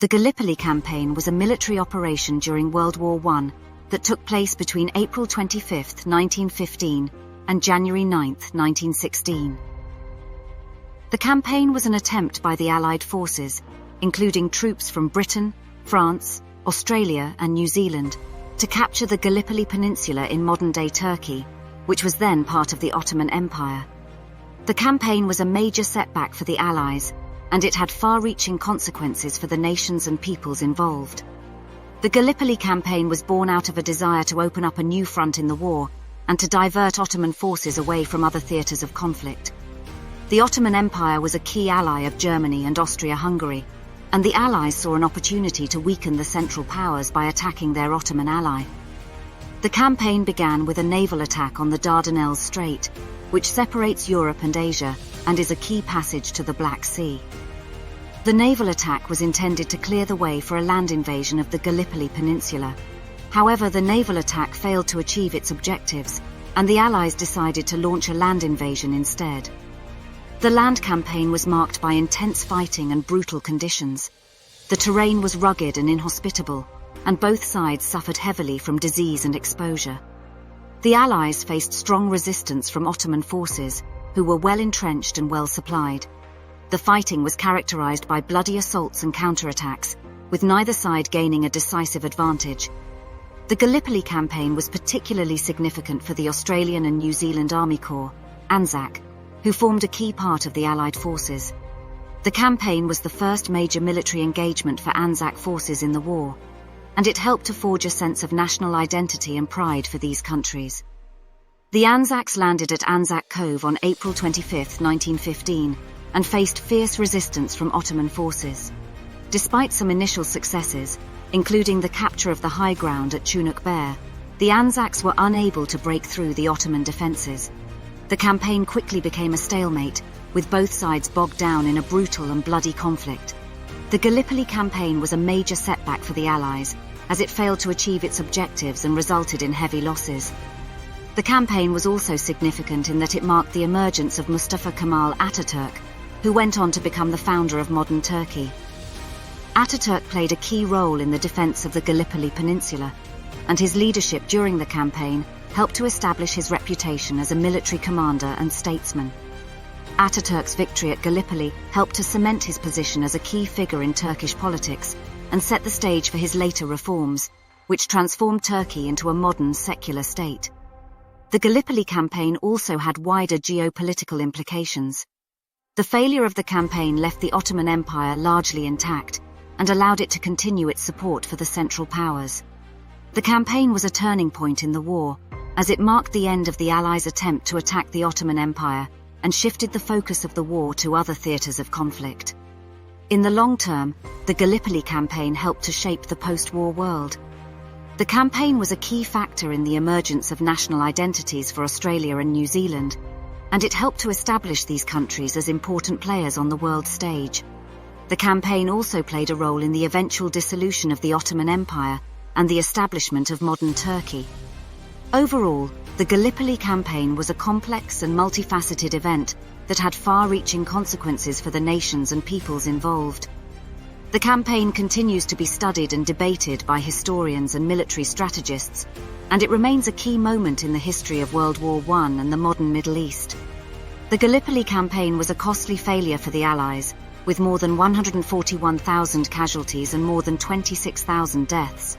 The Gallipoli Campaign was a military operation during World War I that took place between April 25, 1915 and January 9, 1916. The campaign was an attempt by the Allied forces, including troops from Britain, France, Australia and New Zealand, to capture the Gallipoli Peninsula in modern-day Turkey, which was then part of the Ottoman Empire. The campaign was a major setback for the Allies, and it had far-reaching consequences for the nations and peoples involved. The Gallipoli Campaign was born out of a desire to open up a new front in the war and to divert Ottoman forces away from other theatres of conflict. The Ottoman Empire was a key ally of Germany and Austria-Hungary, and the Allies saw an opportunity to weaken the Central Powers by attacking their Ottoman ally. The campaign began with a naval attack on the Dardanelles Strait, which separates Europe and Asia and is a key passage to the Black Sea. The naval attack was intended to clear the way for a land invasion of the Gallipoli Peninsula. However, the naval attack failed to achieve its objectives, and the Allies decided to launch a land invasion instead. The land campaign was marked by intense fighting and brutal conditions. The terrain was rugged and inhospitable, and both sides suffered heavily from disease and exposure. The Allies faced strong resistance from Ottoman forces, who were well entrenched and well supplied. The fighting was characterized by bloody assaults and counterattacks, with neither side gaining a decisive advantage. The Gallipoli Campaign was particularly significant for the Australian and New Zealand Army Corps, ANZAC, who formed a key part of the Allied forces. The campaign was the first major military engagement for ANZAC forces in the war, and it helped to forge a sense of national identity and pride for these countries. The ANZACs landed at Anzac Cove on April 25, 1915, and faced fierce resistance from Ottoman forces. Despite some initial successes, including the capture of the high ground at Chunuk Bair, the ANZACs were unable to break through the Ottoman defences. The campaign quickly became a stalemate, with both sides bogged down in a brutal and bloody conflict. The Gallipoli Campaign was a major setback for the Allies, as it failed to achieve its objectives and resulted in heavy losses. The campaign was also significant in that it marked the emergence of Mustafa Kemal Ataturk, who went on to become the founder of modern Turkey. Ataturk played a key role in the defense of the Gallipoli Peninsula, and his leadership during the campaign helped to establish his reputation as a military commander and statesman. Ataturk's victory at Gallipoli helped to cement his position as a key figure in Turkish politics and set the stage for his later reforms, which transformed Turkey into a modern secular state. The Gallipoli Campaign also had wider geopolitical implications. The failure of the campaign left the Ottoman Empire largely intact and allowed it to continue its support for the Central Powers. The campaign was a turning point in the war, as it marked the end of the Allies' attempt to attack the Ottoman Empire and shifted the focus of the war to other theatres of conflict. In the long term, the Gallipoli Campaign helped to shape the post-war world. The campaign was a key factor in the emergence of national identities for Australia and New Zealand, and it helped to establish these countries as important players on the world stage. The campaign also played a role in the eventual dissolution of the Ottoman Empire and the establishment of modern Turkey. Overall, the Gallipoli Campaign was a complex and multifaceted event that had far-reaching consequences for the nations and peoples involved. The campaign continues to be studied and debated by historians and military strategists, and it remains a key moment in the history of World War I and the modern Middle East. The Gallipoli Campaign was a costly failure for the Allies, with more than 141,000 casualties and more than 26,000 deaths.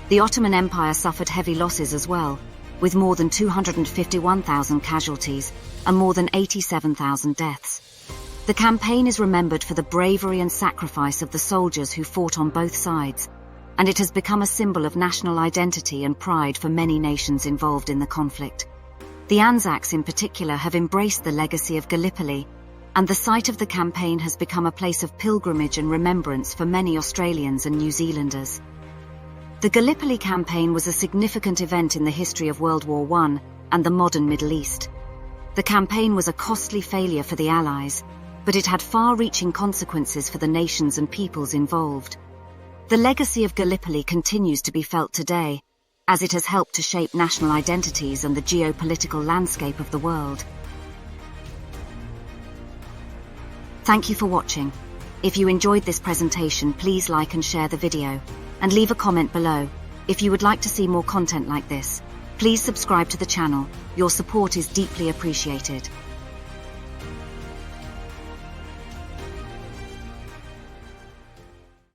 The Ottoman Empire suffered heavy losses as well, with more than 251,000 casualties and more than 87,000 deaths. The campaign is remembered for the bravery and sacrifice of the soldiers who fought on both sides, and it has become a symbol of national identity and pride for many nations involved in the conflict. The ANZACs in particular have embraced the legacy of Gallipoli, and the site of the campaign has become a place of pilgrimage and remembrance for many Australians and New Zealanders. The Gallipoli Campaign was a significant event in the history of World War I and the modern Middle East. The campaign was a costly failure for the Allies, but it had far-reaching consequences for the nations and peoples involved. The legacy of Gallipoli continues to be felt today, as it has helped to shape national identities and the geopolitical landscape of the world. Thank you for watching. If you enjoyed this presentation, please like and share the video, and leave a comment below. If you would like to see more content like this, please subscribe to the channel. Your support is deeply appreciated.